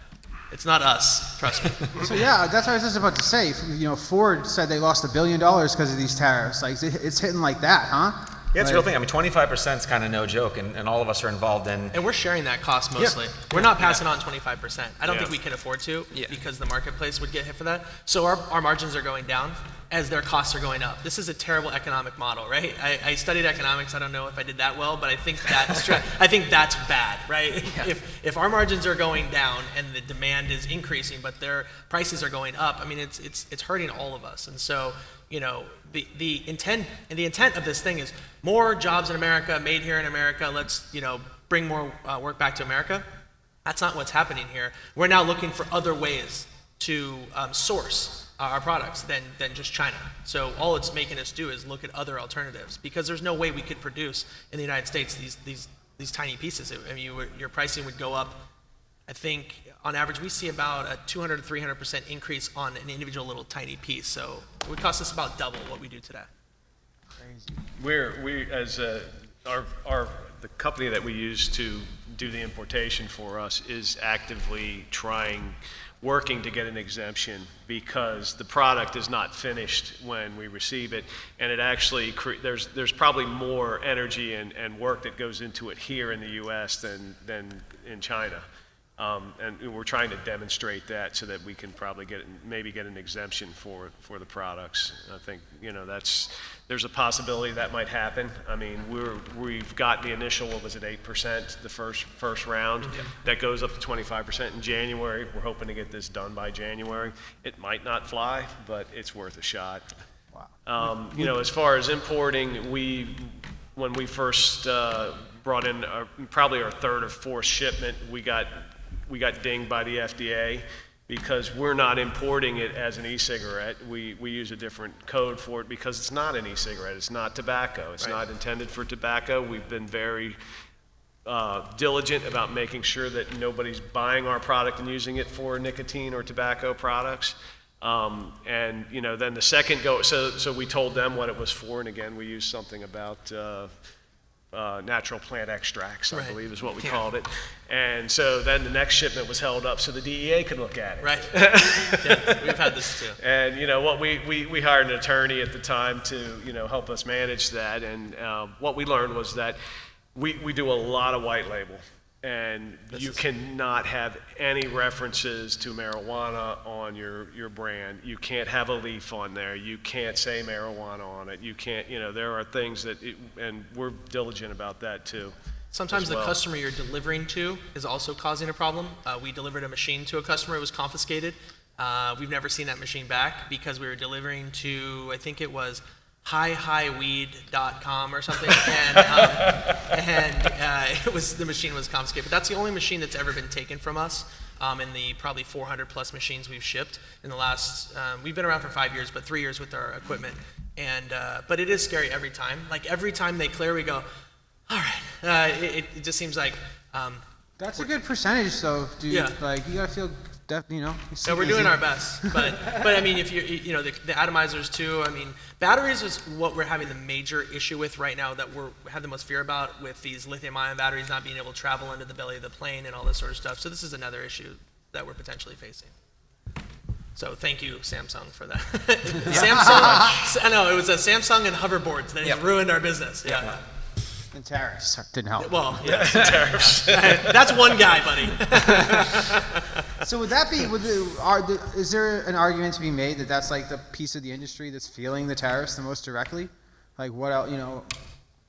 It's not us, trust me. So yeah, that's what I was just about to say. Ford said they lost $1 billion because of these tariffs. Like it's hitting like that, huh? Yeah, it's a real thing. I mean, 25% is kind of no joke, and all of us are involved in. And we're sharing that cost mostly. We're not passing on 25%. I don't think we can afford to because the marketplace would get hit for that. So our margins are going down as their costs are going up. This is a terrible economic model, right? I studied economics. I don't know if I did that well, but I think that's bad, right? Yeah. If our margins are going down and the demand is increasing, but their prices are going up, I mean, it's hurting all of us. And so, the intent of this thing is more jobs in America, made here in America. Let's bring more work back to America. That's not what's happening here. We're now looking for other ways to source our products than just China. So all it's making us do is look at other alternatives, because there's no way we could produce in the United States these tiny pieces. I mean, your pricing would go up. I think on average we see about a 200 to 300% increase on an individual little tiny piece. So it would cost us about double what we do today. We as the company that we use to do the importation for us is actively trying working to get an exemption because the product is not finished when we receive it, and it actually there's probably more energy and work that goes into it here in the U.S. than in China, and we're trying to demonstrate that so that we can probably maybe get an exemption for the products. I think there's a possibility that might happen. I mean, we've got the initial, what was it, 8% the first round. Yeah. That goes up to 25% in January. We're hoping to get this done by January. It might not fly, but it's worth a shot. Wow. As far as importing, when we first brought in probably our third or fourth shipment, we got dinged by the FDA. Because we're not importing it as an e-cigarette. We use a different code for it because it's not an e-cigarette. It's not tobacco. It's not intended for tobacco. We've been very diligent about making sure that nobody's buying our product and using it for nicotine or tobacco products. Then the second go, so we told them what it was for, and again, we used something about natural plant extracts, I believe is what we called it. And so then the next shipment was held up so the DEA could look at it. Right. Yeah, we've had this too. And we hired an attorney at the time to help us manage that. And what we learned was that we do a lot of white label. And you cannot have any references to marijuana on your brand. You can't have a leaf on there. You can't say marijuana on it. You can't, there are things that, and we're diligent about that too. Sometimes the customer you're delivering to is also causing a problem. We delivered a machine to a customer. It was confiscated. We've never seen that machine back because we were delivering to, I think it was highweed.com or something, the machine was confiscated. But that's the only machine that's ever been taken from us in the probably 400 plus machines we've shipped in the last. We've been around for 5 years, but 3 years with our equipment. But it is scary every time. Like every time they clear, we go, all right. It just seems like. That's a good percentage, though, dude. Yeah. Like you gotta feel. No, we're doing our best, but I mean, if the atomizers too. I mean, batteries is what we're having the major issue with right now. That we have the most fear about with these lithium-ion batteries not being able to travel into the belly of the plane and all this sort of stuff. So this is another issue that we're potentially facing. So thank you, Samsung, for that. Samsung. I know it was a Samsung and hoverboards that has ruined our business. Yeah. And tariffs didn't help. Well, yeah, tariffs. That's one guy, buddy. So would that be? Is there an argument to be made that that's like the piece of the industry that's feeling the tariffs the most directly? Like what else?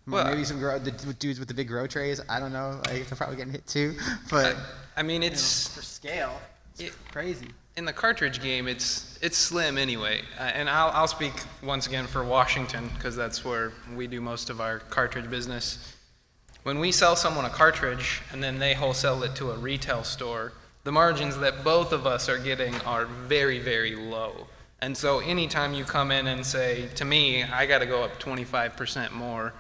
Maybe some the dudes with the big grow trays. I don't know. Like they're probably getting hit too. But I mean, it's for scale. It's crazy. In the cartridge game, it's slim anyway, and I'll speak once again for Washington because that's where we do most of our cartridge business. When we sell someone a cartridge and then they wholesale it to a retail store, the margins that both of us are getting are very, very low. And so anytime you come in and say, to me, I got to go up 25% more,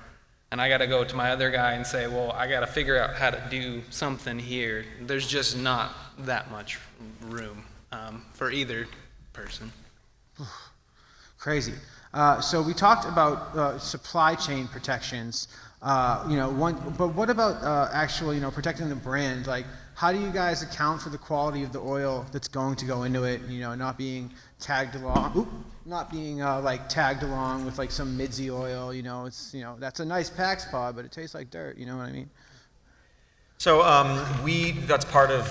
and I got to go to my other guy and say, well, I got to figure out how to do something here, there's just not that much room. For either person. Crazy. So we talked about supply chain protections. But what about actual, protecting the brand? Like, how do you guys account for the quality of the oil that's going to go into it? Not being tagged along, tagged along with like some Midzi oil. It's that's a nice PAX pod, but it tastes like dirt. You know what I mean? So that's part of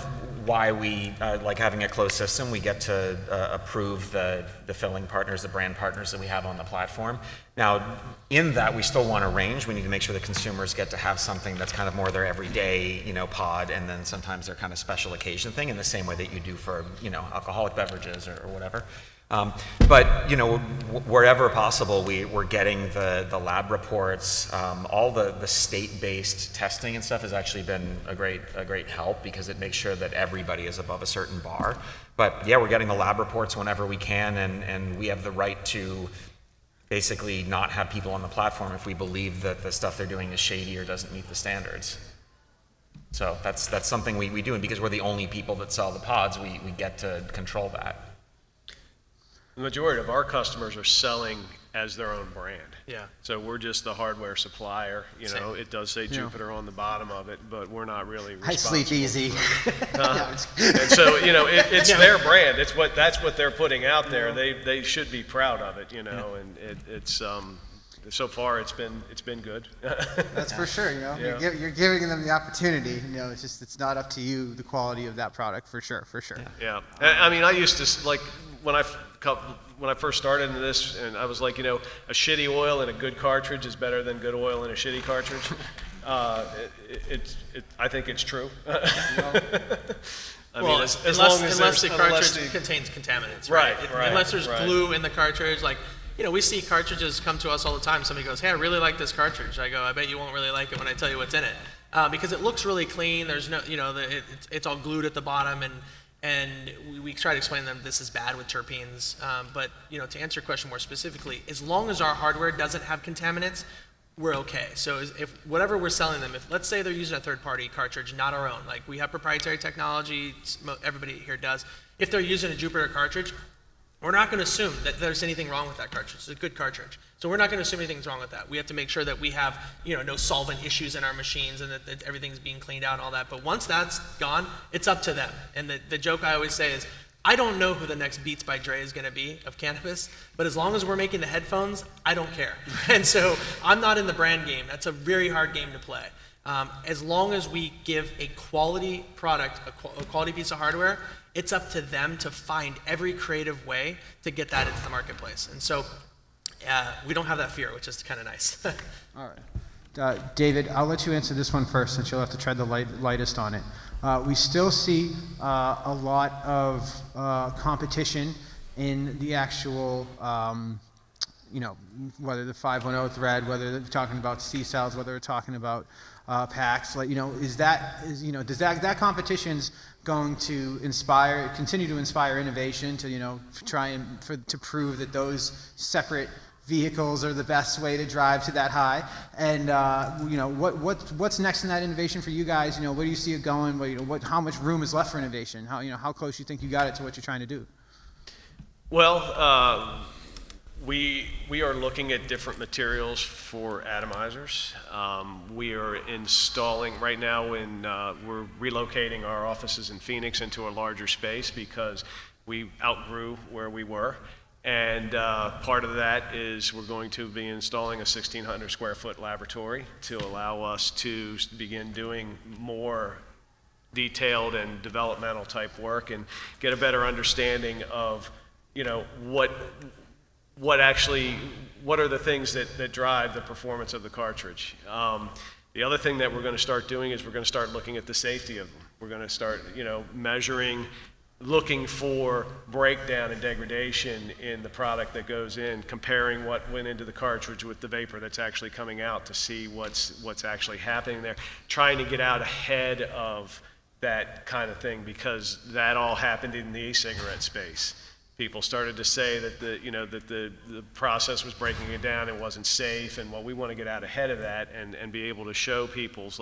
why we like having a closed system. We get to approve the filling partners, the brand partners that we have on the platform. Now, in that, we still want a range. We need to make sure the consumers get to have something that's kind of more their everyday, pod, and then sometimes their kind of special occasion thing in the same way that you do for, alcoholic beverages or whatever. But wherever possible, we're getting the lab reports. All the state-based testing and stuff has actually been a great help because it makes sure that everybody is above a certain bar. But yeah, we're getting the lab reports whenever we can, and we have the right to basically not have people on the platform if we believe that the stuff they're doing is shady or doesn't meet the standards. So that's something we do, and because we're the only people that sell the pods, we get to control that. the majority of our customers are selling as their own brand. Yeah. So we're just the hardware supplier. Same. It does say Jupiter on the bottom of it, but we're not really I responsible. sleep easy. And so, it's their brand. That's what they're putting out there. They should be proud of it, and it's so far it's been good. That's for sure. Yeah. You're giving them the opportunity. It's not up to you, the quality of that product, for sure. Yeah. I mean, I used to, like, when I first started in this, and I was like, a shitty oil and a good cartridge is better than good oil and a shitty cartridge. I think it's true. I mean, as long as unless the cartridge the- contains contaminants, Right, right? right, Unless there's right. glue in the cartridge, like, we see cartridges come to us all the time. Somebody goes, "Hey, I really like this cartridge." I go, "I bet you won't really like it when I tell you what's in it," because it looks really clean. There's no, it's all glued at the bottom, and we try to explain to them this is bad with terpenes. But to answer your question more specifically, as long as our hardware doesn't have contaminants, we're okay. So if whatever we're selling them, if let's say they're using a third-party cartridge, not our own, like we have proprietary technology, everybody here does. If they're using a Jupiter cartridge, we're not going to assume that there's anything wrong with that cartridge. It's a good cartridge. So we're not going to assume anything's wrong with that. We have to make sure that we have, no solvent issues in our machines and that everything's being cleaned out and all that. But once that's gone, it's up to them. And the joke I always say is, I don't know who the next Beats by Dre is going to be of cannabis, but as long as we're making the headphones, I don't care. And so I'm not in the brand game. That's a very hard game to play. As long as we give a quality product, a quality piece of hardware, it's up to them to find every creative way to get that into the marketplace. And so we don't have that fear, which is kind of nice. All right. David, I'll let you answer this one first, since you'll have to tread the lightest on it. We still see a lot of competition in the actual, whether the 510 thread, whether they're talking about C-cells, whether they're talking about packs. Does that competition's going to continue to inspire innovation to, try and to prove that those separate vehicles are the best way to drive to that high? And what's next in that innovation for you guys? Where do you see it going? How much room is left for innovation? How close you think you got it to what you're trying to do? Well, we are looking at different materials for atomizers. We are installing right now we're relocating our offices in Phoenix into a larger space because we outgrew where we were. And part of that is we're going to be installing a 1,600 square foot laboratory to allow us to begin doing more detailed and developmental type work and get a better understanding of, what are the things that drive the performance of the cartridge. The other thing that we're going to start doing is we're going to start looking at the safety of them. We're going to start, measuring, looking for breakdown and degradation in the product that goes in, comparing what went into the cartridge with the vapor that's actually coming out to see what's actually happening there, trying to get out ahead of that kind of thing, because that all happened in the e-cigarette space. People started to say that the process was breaking it down, it wasn't safe, and we want to get out ahead of that and be able to show people,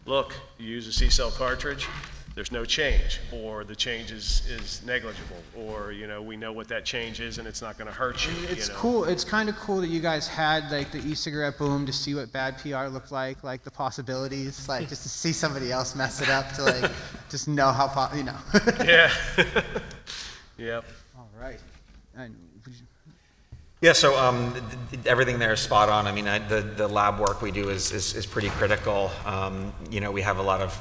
look, you use a C-cell cartridge, there's no change, or the change is negligible, or we know what that change is and it's not going to hurt you. It's cool. It's kind of cool that you guys had the e-cigarette boom to see what bad PR looked like the possibilities, just to see somebody else mess it up, to just know how Yeah. Yep. All right. And Yeah, so everything there is spot on. I mean, the lab work we do is pretty critical. We have a lot of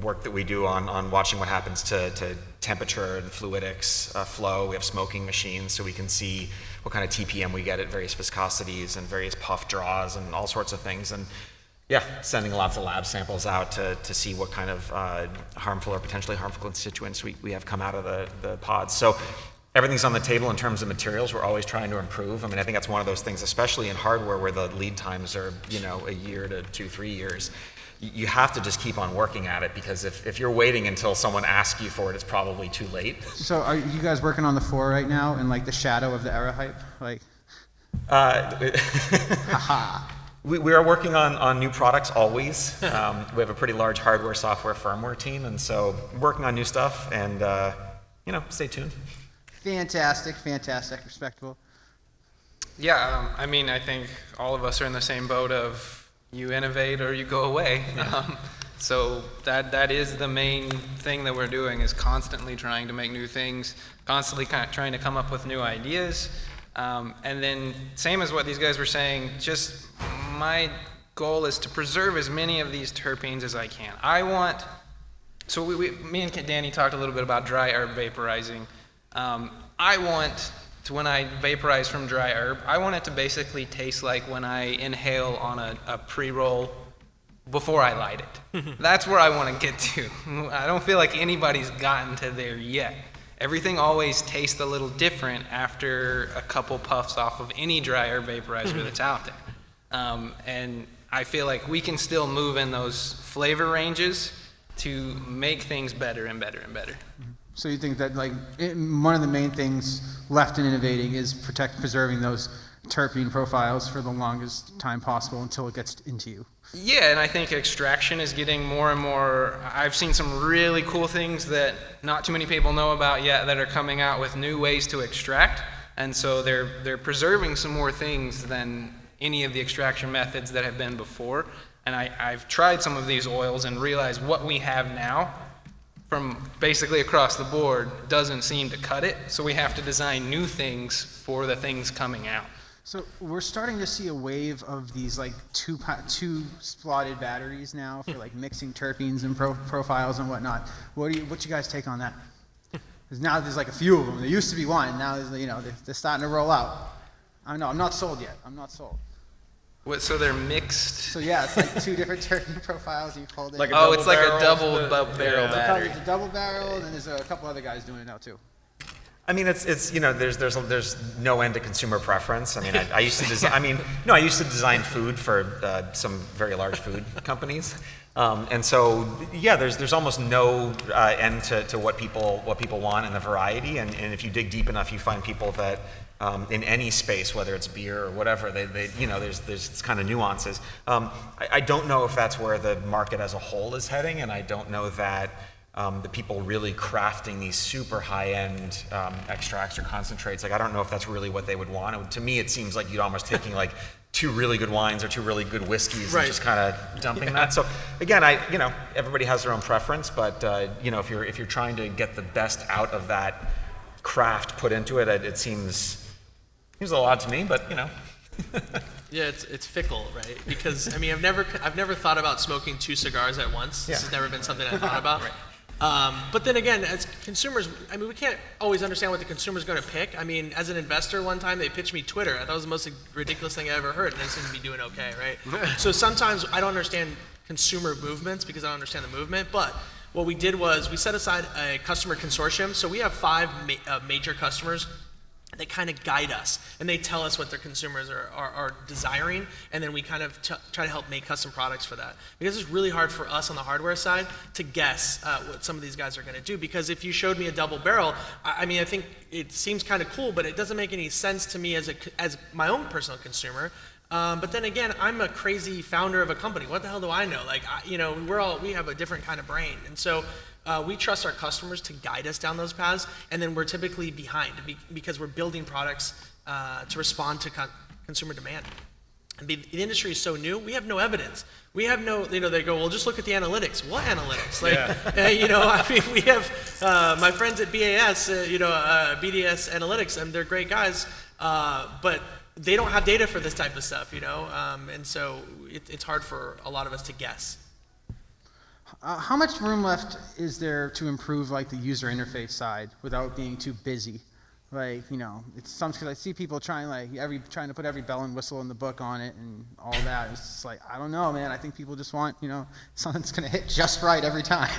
work that we do on watching what happens to temperature and fluidics flow. We have smoking machines, so we can see what kind of TPM we get at various viscosities and various puff draws and all sorts of things. And yeah, sending lots of lab samples out to see what kind of harmful or potentially harmful constituents we have come out of the pods. So everything's on the table in terms of materials. We're always trying to improve. I mean, I think that's one of those things, especially in hardware where the lead times are, a year to 2-3 years. You have to just keep on working at it, because if you're waiting until someone asks you for it, it's probably too late. So are you guys working on the floor right now in the shadow of the era hype? We are working on new products always. We have a pretty large hardware, software, firmware team, and so working on new stuff, and stay tuned. Fantastic, respectable. Yeah, I mean, I think all of us are in the same boat of you innovate or you go away. So that is the main thing that we're doing, is constantly trying to make new things, constantly kind of trying to come up with new ideas. And then same as what these guys were saying, just my goal is to preserve as many of these terpenes as I can. So me and Danny talked a little bit about dry herb vaporizing. I want to, when I vaporize from dry herb, I want it to basically taste like when I inhale on a pre-roll before I light it. That's where I want to get to. I don't feel like anybody's gotten to there yet. Everything always tastes a little different after a couple puffs off of any dry herb vaporizer that's out there. And I feel like we can still move in those flavor ranges to make things better and better and better. So you think that one of the main things left in innovating is preserving those terpene profiles for the longest time possible until it gets into you? Yeah, and I think extraction is getting more and more. I've seen some really cool things that not too many people know about yet that are coming out with new ways to extract, and so they're preserving some more things than any of the extraction methods that have been before. And I've tried some of these oils and realized what we have now from basically across the board doesn't seem to cut it, so we have to design new things for the things coming out. So we're starting to see a wave of these two slotted batteries now for mixing terpenes and profiles and whatnot. What's you guys take on that? Because now there's a few of them. There used to be one. Now they're starting to roll out. I know I'm not sold yet. I'm not sold. What, so they're mixed? So yeah, it's two different terpene profiles. You hold it. It's like a double barrel battery. It's a double barrel, and then there's a couple other guys doing it now too. I mean, it's there's no end to consumer preference. I mean, I used to design. I used to design food for some very large food companies, and so yeah, there's almost no end to what people want and the variety. And if you dig deep enough, you find people that in any space, whether it's beer or whatever, there's kind of nuances. I don't know if that's where the market as a whole is heading, and I don't know that. The people really crafting these super high-end extracts or concentrates, I don't know if that's really what they would want. To me, it seems like you'd almost taking two really good wines or two really good whiskeys and just kind of dumping that. So again, everybody has their own preference, but if you're trying to get the best out of that craft put into it, it seems a little odd to me, but Yeah, it's fickle, right? Because I've never thought about smoking 2 cigars at once. This has never been something I thought about. But then again, as consumers, we can't always understand what the consumer's going to pick. As an investor, one time they pitched me Twitter. I thought it was the most ridiculous thing I ever heard, and they seem to be doing okay, right? So sometimes I don't understand consumer movements because I don't understand the movement. But what we did was we set aside a customer consortium. So we have 5 major customers. They kind of guide us, and they tell us what their consumers are desiring, and then we kind of try to help make custom products for that. Because it's really hard for us on the hardware side to guess what some of these guys are going to do. Because if you showed me a double barrel, I think it seems kind of cool, but it doesn't make any sense to me as my own personal consumer. But then again, I'm a crazy founder of a company. What the hell do I know? We have a different kind of brain, and so. We trust our customers to guide us down those paths, and then we're typically behind because we're building products to respond to consumer demand. The industry is so new, we have no evidence. We have no, they go, well, just look at the analytics. What analytics? We have my friends at BAS, BDS Analytics, and they're great guys, but they don't have data for this type of stuff, and so it's hard for a lot of us to guess. How much room left is there to improve the user interface side without being too busy? It's some because I see people trying to put every bell and whistle in the book on it and all that. It's just I don't know, man. I think people just want something that's going to hit just right every time.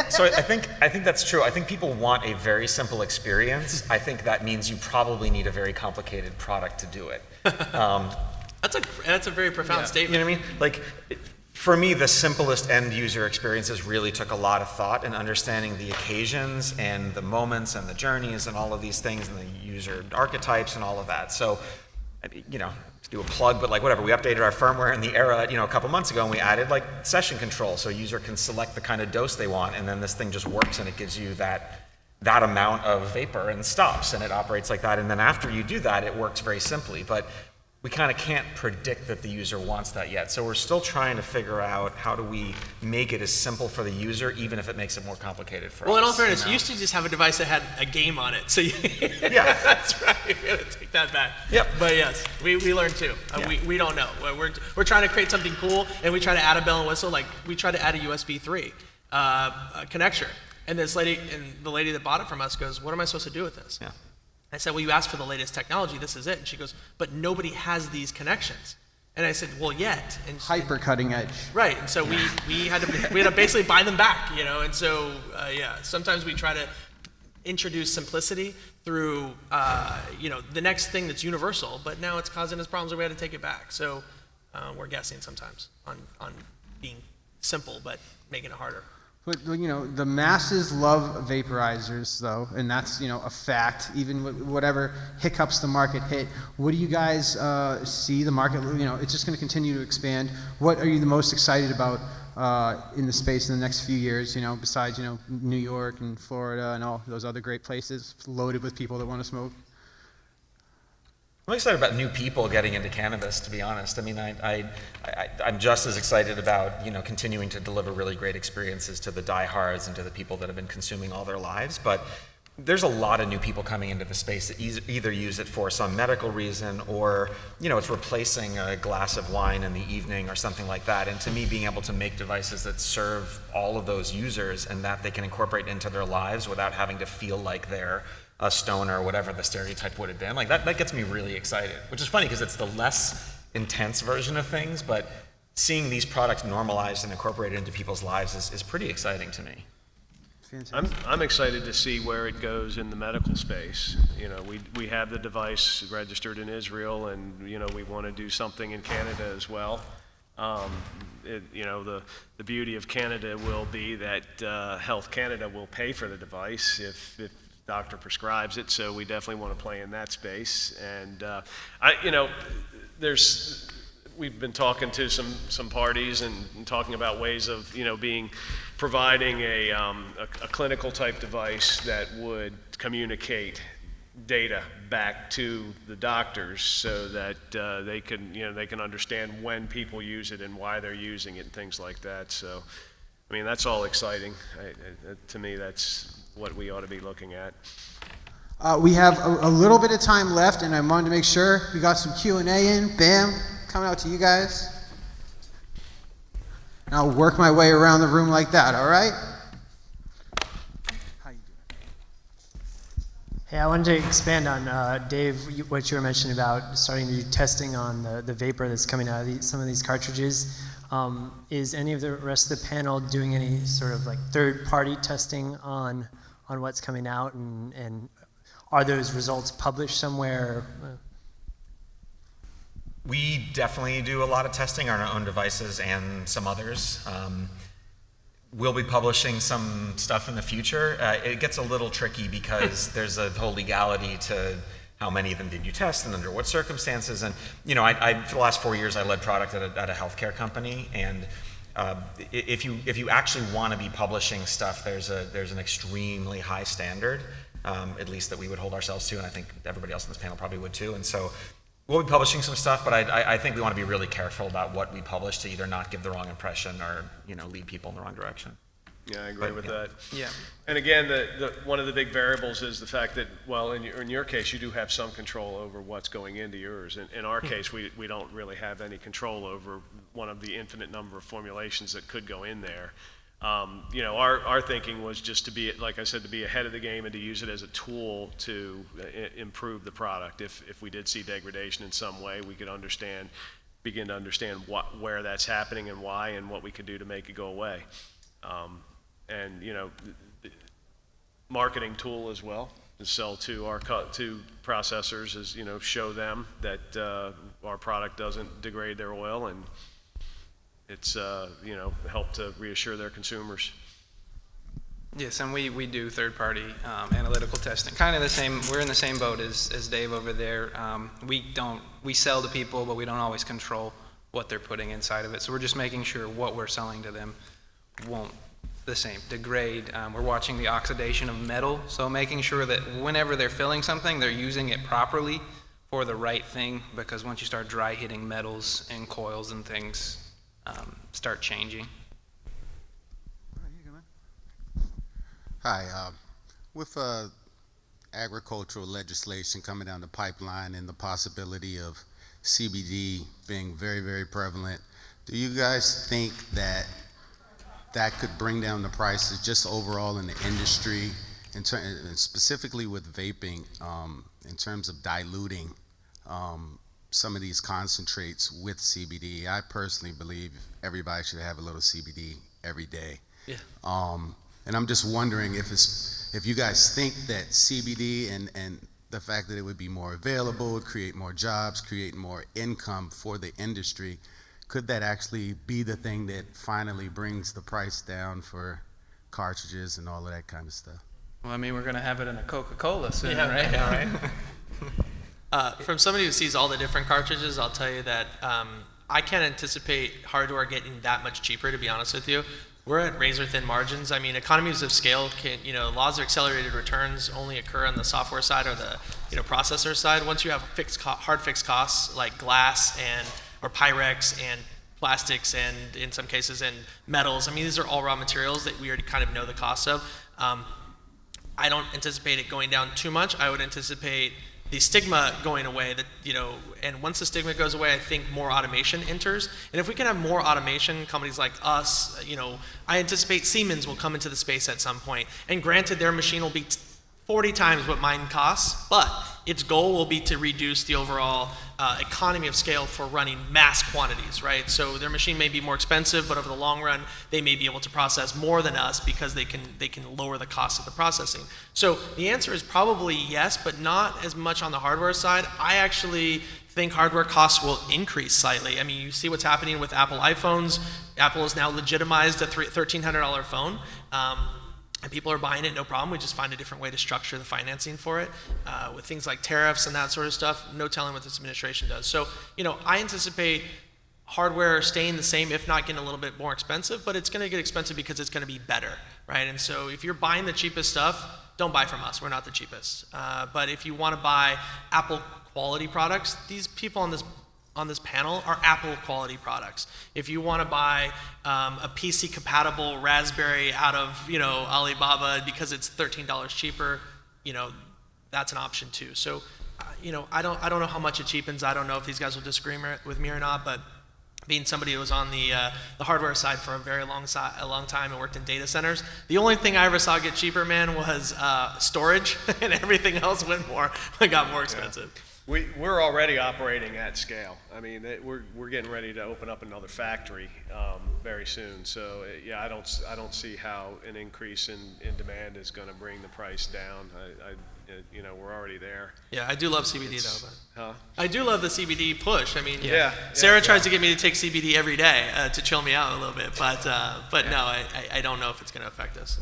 So I think that's true. I think people want a very simple experience. I think that means you probably need a very complicated product to do it. That's a very profound statement. You know what I mean? For me, the simplest end user experiences really took a lot of thought in understanding the occasions and the moments and the journeys and all of these things and the user archetypes and all of that. So, to do a plug, but whatever, we updated our firmware in the era, a couple months ago, and we added session control so a user can select the kind of dose they want, and then this thing just works and it gives you that that amount of vapor and stops, and it operates like that. And then after you do that, it works very simply. But we kind of can't predict that the user wants that yet. So we're still trying to figure out how do we make it as simple for the user, even if it makes it more complicated for us. Well, in all fairness, you you know? used to just have a device that had a game on it. So Yeah. that's right. We gotta take that back. Yep. But yes, we learned too. Yeah. We don't know. We're trying to create something cool, and we try to add a bell and whistle. Like we try to add a USB 3 connector. And this lady, and the lady that bought it from us goes, "What am I supposed to do with this?" Yeah. I said, "Well, you asked for the latest technology. This is it." And she goes, "But nobody has these connections." And I said, "Well, yet." And Hyper cutting edge. right. And so we had to basically buy them back, you know. And so yeah, sometimes we try to introduce simplicity through the next thing that's universal, but now it's causing us problems, and we had to take it back. So we're guessing sometimes on being simple, but making it harder. But the masses love vaporizers, though, and that's a fact. Even with whatever hiccups the market hit, what do you guys see the market? It's just going to continue to expand. What are you the most excited about in the space in the next few years? Besides New York and Florida and all those other great places loaded with people that want to smoke. I'm excited about new people getting into cannabis, to be honest. I mean, I'm just as excited about continuing to deliver really great experiences to the diehards and to the people that have been consuming all their lives. But there's a lot of new people coming into the space that either use it for some medical reason or it's replacing a glass of wine in the evening or something like that. And to me, being able to make devices that serve all of those users and that they can incorporate into their lives without having to feel like they're a stoner or whatever the stereotype would have been, like that gets me really excited, which is funny because it's the less intense version of things, but seeing these products normalized and incorporated into people's lives is pretty exciting to me. I'm excited to see where it goes in the medical space. We have the device registered in Israel, and we want to do something in Canada as well. The beauty of Canada will be that Health Canada will pay for the device if doctor prescribes it, so we definitely want to play in that space. And we've been talking to some parties and talking about ways of providing a clinical type device that would communicate data back to the doctors so that they can understand when people use it and why they're using it and things like that. So I mean, that's all exciting. To me, that's what we ought to be looking at. We have a little bit of time left, and I wanted to make sure we got some Q&A in. Bam, coming out to you guys. And I'll work my way around the room like that, all right? How you doing? Hey, I wanted to expand on, Dave, what you were mentioning about starting to do testing on the vapor that's coming out of some of these cartridges. Is any of the rest of the panel doing any sort of like third-party testing on what's coming out, and are those results published somewhere? We definitely do a lot of testing on our own devices and some others. We'll be publishing some stuff in the future. It gets a little tricky because there's a whole legality to how many of them did you test and under what circumstances. And I for the last 4 years I led product at a healthcare company, and if you actually want to be publishing stuff, there's an extremely high standard, at least that we would hold ourselves to, and I think everybody else on this panel probably would too. And so we'll be publishing some stuff, but I think we want to be really careful about what we publish to either not give the wrong impression or lead people in the wrong direction. Yeah, I agree with that. Yeah. And again, one of the big variables is the fact that, well, in your case, you do have some control over what's going into yours. In our case, we don't really have any control over one of the infinite number of formulations that could go in there. Our thinking was just to be, like I said, to be ahead of the game and to use it as a tool to improve the product. If we did see degradation in some way, we could begin to understand where that's happening and why, and what we could do to make it go away. And the marketing tool as well to sell to our to processors is show them that our product doesn't degrade their oil, and it's help to reassure their consumers. Yes, and we do third-party analytical testing. Kind of the same. We're in the same boat as Dave over there. We sell to people, but we don't always control what they're putting inside of it. So we're just making sure what we're selling to them the same, degrade. We're watching the oxidation of metal, so making sure that whenever they're filling something, they're using it properly for the right thing, because once you start dry hitting metals and coils and things, start changing. Hi, with agricultural legislation coming down the pipeline and the possibility of CBD being very, very prevalent, do you guys think that that could bring down the prices just overall in the industry, and specifically with vaping, in terms of diluting some of these concentrates with CBD? I personally believe everybody should have a little CBD every day. Yeah. And I'm just wondering if you guys think that CBD and the fact that it would be more available, create more jobs, create more income for the industry, could that actually be the thing that finally brings the price down for cartridges and all of that kind of stuff? Well, I mean, we're going to have it in a Coca-Cola soon, Yeah. right? Yeah, right. From somebody who sees all the different cartridges, I'll tell you that I can't anticipate hardware getting that much cheaper, to be honest with you. We're at razor thin margins. I mean, economies of scale laws of accelerated returns only occur on the software side or the processor side. Once you have hard fixed costs like glass or Pyrex and plastics and in some cases and metals. I mean, these are all raw materials that we already kind of know the cost of. I don't anticipate it going down too much. I would anticipate the stigma going away, and once the stigma goes away, I think more automation enters. And if we can have more automation, companies like us, I anticipate Siemens will come into the space at some point. And granted, their machine will be 40 times what mine costs, but its goal will be to reduce the overall economy of scale for running mass quantities, right? So their machine may be more expensive, but over the long run, they may be able to process more than us because they can lower the cost of the processing. So the answer is probably yes, but not as much on the hardware side. I actually think hardware costs will increase slightly. I mean, you see what's happening with Apple iPhones. Apple has now legitimized a $1,300 phone. And people are buying it, no problem. We just find a different way to structure the financing for it. With things like tariffs and that sort of stuff, no telling what this administration does. So, I anticipate hardware staying the same, if not getting a little bit more expensive, but it's going to get expensive because it's going to be better, right? And so if you're buying the cheapest stuff, don't buy from us. We're not the cheapest. But if you want to buy Apple quality products, these people on this panel are Apple quality products. If you want to buy a PC compatible Raspberry out of Alibaba because it's $13 cheaper, that's an option too. So I don't know how much it cheapens. I don't know if these guys will disagree with me or not, but being somebody who was on the hardware side for a very long time and worked in data centers, the only thing I ever saw get cheaper, man, was storage, and everything else got more expensive. Yeah. We're already operating at scale. I mean, we're getting ready to open up another factory very soon. So yeah, I don't see how an increase in demand is going to bring the price down. We're already there. Yeah, I do love CBD though. Huh? I do love the CBD push. I mean, yeah. Sarah tries to get me to take CBD every day to chill me out a little bit, but no, I don't know if it's going to affect us.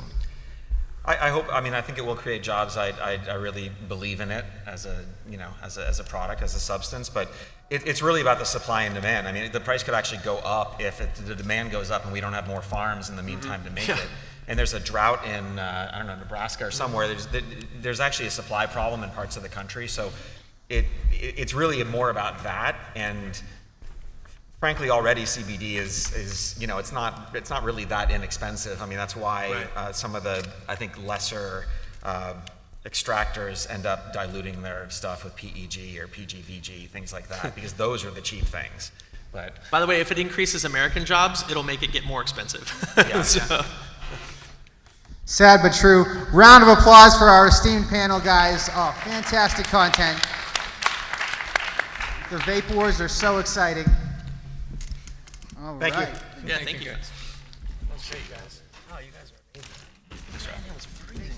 I hope. I mean, I think it will create jobs. I really believe in it as a as a product, as a substance. But it's really about the supply and demand. I mean, the price could actually go up if the demand goes up and we don't have more farms in the meantime to make it. And there's a drought in Nebraska or somewhere. There's actually a supply problem in parts of the country. So it's really more about that. And frankly, already CBD is it's not really that inexpensive. I mean, that's why some of the, I think, lesser extractors end up diluting their stuff with PEG or PGVG, things like that, because those are the cheap things. But by the way, if it increases American jobs, it'll make it get more expensive. Yeah. Sad but true. Round of applause for our esteemed panel, guys. Oh, fantastic content. The vape wars are so exciting. All Thank right. you. Yeah, thank you. That's great, guys. Oh, you guys are amazing.